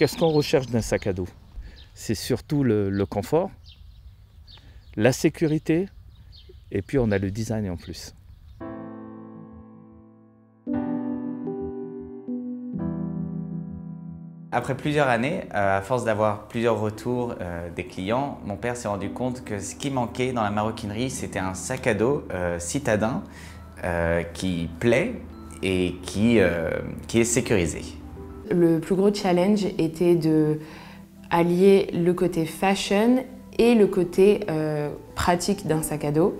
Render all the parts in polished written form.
Qu'est-ce qu'on recherche d'un sac à dos? C'est surtout le confort, la sécurité, et puis on a le design en plus. Après plusieurs années, à force d'avoir plusieurs retours des clients, mon père s'est rendu compte que ce qui manquait dans la maroquinerie, c'était un sac à dos citadin qui plaît et qui est sécurisé. Le plus gros challenge était de allier le côté fashion et le côté pratique d'un sac à dos,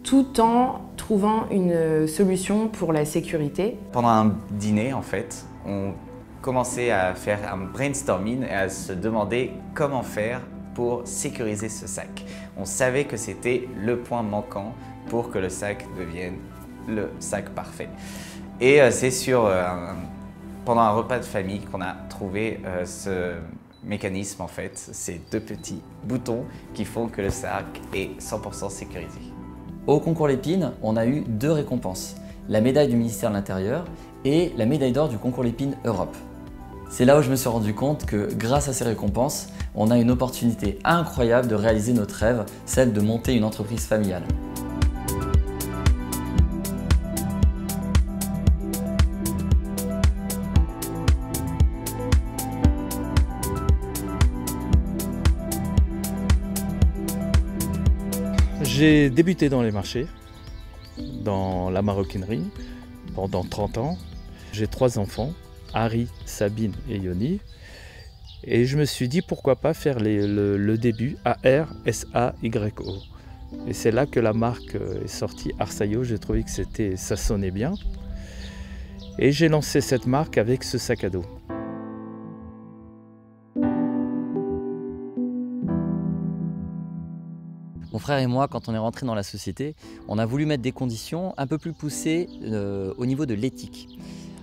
tout en trouvant une solution pour la sécurité. Pendant un dîner, en fait, on commençait à faire un brainstorming et à se demander comment faire pour sécuriser ce sac. On savait que c'était le point manquant pour que le sac devienne le sac parfait. Et c'est pendant un repas de famille qu'on a trouvé ce mécanisme en fait, ces deux petits boutons qui font que le sac est 100% sécurisé. Au concours Lépine, on a eu 2 récompenses, la médaille du ministère de l'Intérieur et la médaille d'or du concours Lépine Europe. C'est là où je me suis rendu compte que grâce à ces récompenses, on a une opportunité incroyable de réaliser notre rêve, celle de monter une entreprise familiale. J'ai débuté dans les marchés, dans la maroquinerie, pendant 30 ans. J'ai 3 enfants, Harry, Sabine et Yoni. Et je me suis dit pourquoi pas faire le début ARSAYO. Et c'est là que la marque est sortie, Arsayo. J'ai trouvé que ça sonnait bien. Et j'ai lancé cette marque avec ce sac à dos. Mon frère et moi, quand on est rentré dans la société, on a voulu mettre des conditions un peu plus poussées au niveau de l'éthique.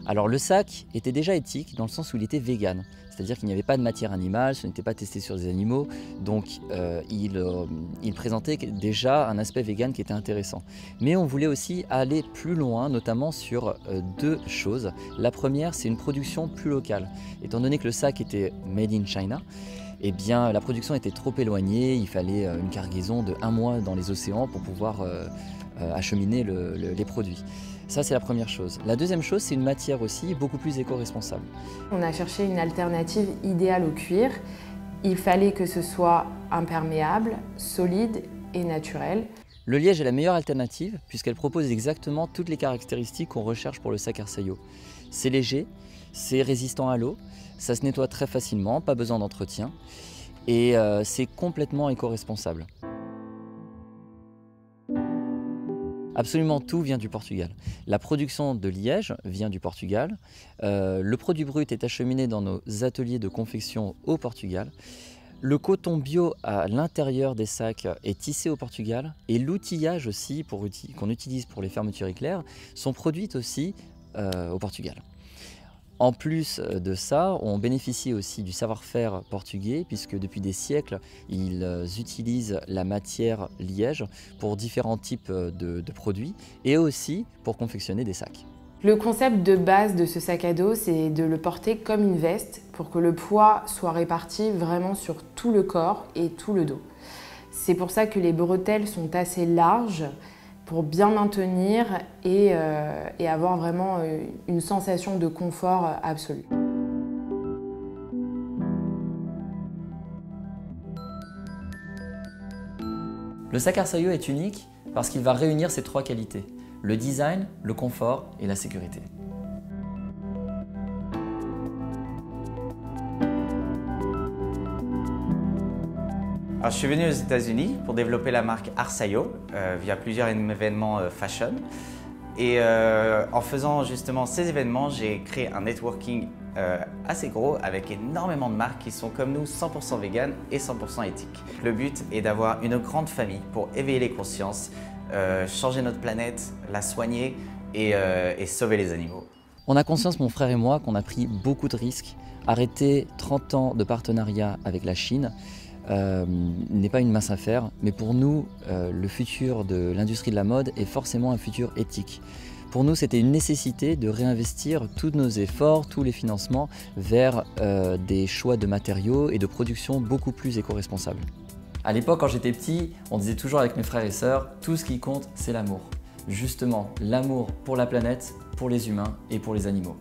Alors le sac était déjà éthique dans le sens où il était vegan, c'est-à-dire qu'il n'y avait pas de matière animale, ce n'était pas testé sur des animaux, donc il présentait déjà un aspect vegan qui était intéressant. Mais on voulait aussi aller plus loin, notamment sur 2 choses. La première, c'est une production plus locale. Étant donné que le sac était made in China, eh bien, la production était trop éloignée, il fallait une cargaison de 1 mois dans les océans pour pouvoir acheminer les produits. Ça, c'est la première chose. La deuxième chose, c'est une matière aussi beaucoup plus éco-responsable. On a cherché une alternative idéale au cuir. Il fallait que ce soit imperméable, solide et naturel. Le liège est la meilleure alternative puisqu'elle propose exactement toutes les caractéristiques qu'on recherche pour le sac Arsayo. C'est léger, c'est résistant à l'eau, ça se nettoie très facilement, pas besoin d'entretien et c'est complètement éco-responsable. Absolument tout vient du Portugal. La production de liège vient du Portugal. Le produit brut est acheminé dans nos ateliers de confection au Portugal. Le coton bio à l'intérieur des sacs est tissé au Portugal et l'outillage aussi qu'on utilise pour les fermetures éclairs sont produits aussi au Portugal. En plus de ça, on bénéficie aussi du savoir-faire portugais puisque depuis des siècles, ils utilisent la matière liège pour différents types de produits et aussi pour confectionner des sacs. Le concept de base de ce sac à dos, c'est de le porter comme une veste pour que le poids soit réparti vraiment sur tout le corps et tout le dos. C'est pour ça que les bretelles sont assez larges pour bien maintenir et avoir vraiment une sensation de confort absolu. Le sac Arsayo est unique parce qu'il va réunir ces 3 qualités, le design, le confort et la sécurité. Alors, je suis venu aux États-Unis pour développer la marque Arsayo via plusieurs événements fashion. Et en faisant justement ces événements, j'ai créé un networking assez gros avec énormément de marques qui sont comme nous 100% vegan et 100% éthiques. Le but est d'avoir une grande famille pour éveiller les consciences, changer notre planète, la soigner et sauver les animaux. On a conscience, mon frère et moi, qu'on a pris beaucoup de risques. Arrêter 30 ans de partenariat avec la Chine n'est pas une mince affaire, mais pour nous, le futur de l'industrie de la mode est forcément un futur éthique. Pour nous, c'était une nécessité de réinvestir tous nos efforts, tous les financements vers des choix de matériaux et de production beaucoup plus éco-responsables. À l'époque, quand j'étais petit, on disait toujours avec mes frères et sœurs, tout ce qui compte, c'est l'amour. Justement, l'amour pour la planète, pour les humains et pour les animaux.